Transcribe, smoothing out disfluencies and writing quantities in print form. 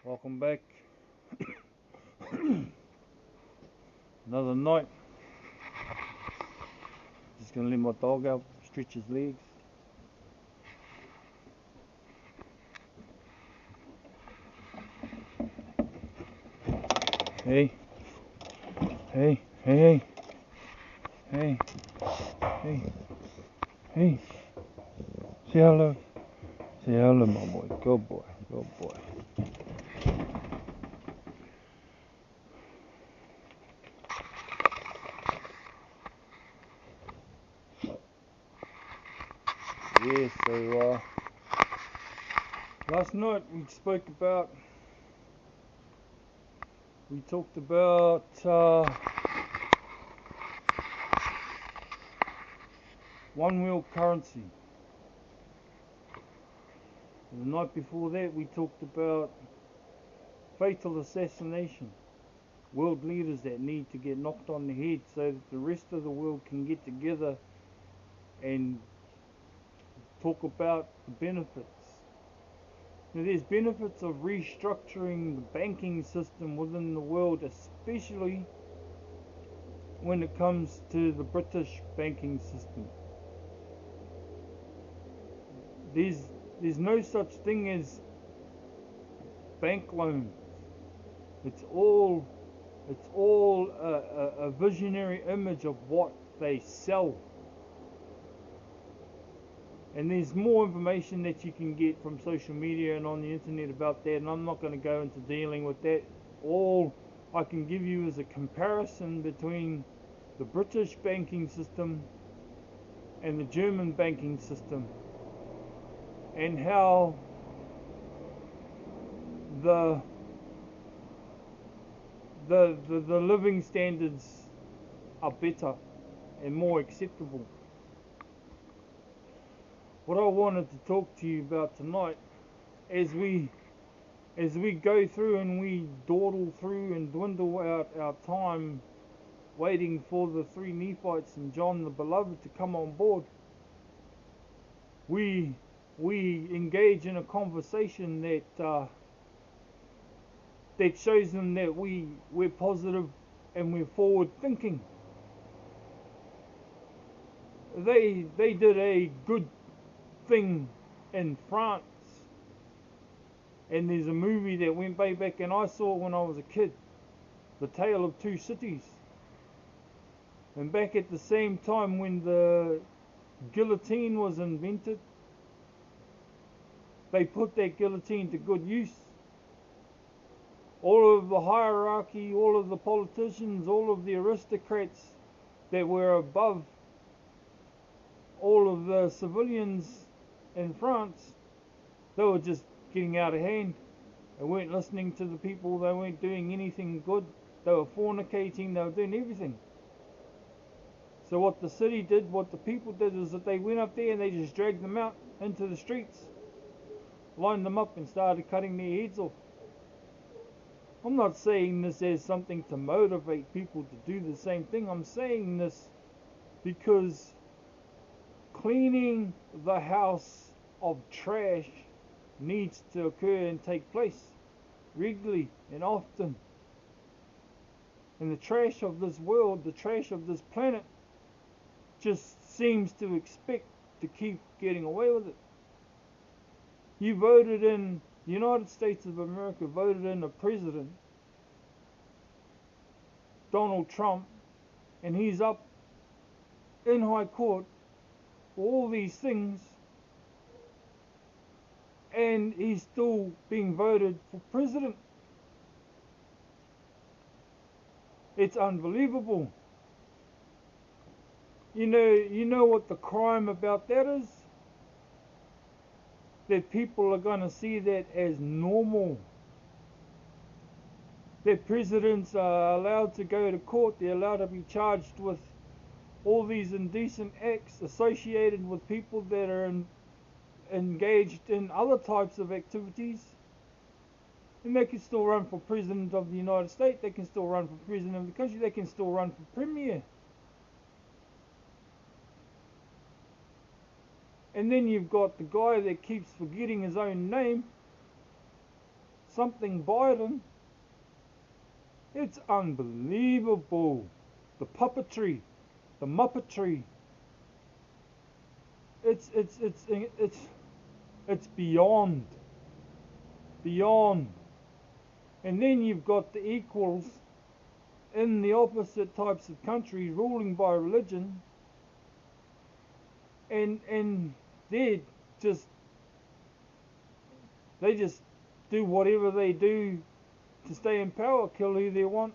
Welcome back. Another night. Just gonna let my dog out, stretch his legs. Hey, hey, hey, hey, hey, hey. Say hello. Say hello, my boy. Good boy, good boy. Yeah, so last night we talked about one world currency. The night before that we talked about fatal assassination. World leaders that need to get knocked on the head so that the rest of the world can get together and talk about the benefits. Now, there's benefits of restructuring the banking system within the world, especially when it comes to the British banking system. There's no such thing as bank loans. It's all a visionary image of what they sell. And there's more information that you can get from social media and on the internet about that, and I'm not going to go into dealing with that. All I can give you is a comparison between the British banking system and the German banking system, and how the living standards are better and more acceptable. What I wanted to talk to you about tonight, as we go through and we dawdle through and dwindle out our time waiting for the three Nephites and John the Beloved to come on board, we engage in a conversation that shows them that we're positive and we're forward thinking. They did a good thing in France, and there's a movie that went way back and I saw when I was a kid, The Tale of Two Cities. And back at the same time when the guillotine was invented, they put that guillotine to good use. All of the hierarchy, all of the politicians, all of the aristocrats that were above all of the civilians in France, they were just getting out of hand. They weren't listening to the people, they weren't doing anything good, they were fornicating, they were doing everything. So what the city did, what the people did, is that they went up there and they just dragged them out into the streets, lined them up and started cutting their heads off. I'm not saying this as something to motivate people to do the same thing. I'm saying this because cleaning the house of trash needs to occur and take place regularly and often. And the trash of this world, the trash of this planet, just seems to expect to keep getting away with it. You voted in, the United States of America voted in a president, Donald Trump, and he's up in high court for all these things, and he's still being voted for president. It's unbelievable. You know what the crime about that is? That people are going to see that as normal. That presidents are allowed to go to court, they're allowed to be charged with all these indecent acts associated with people that are engaged in other types of activities. And they can still run for president of the United States, they can still run for president of the country, they can still run for premier. And then you've got the guy that keeps forgetting his own name, something Biden. It's unbelievable. The puppetry, the muppetry. It's beyond. Beyond. And then you've got the equals in the opposite types of countries ruling by religion, and they just do whatever they do to stay in power, kill who they want,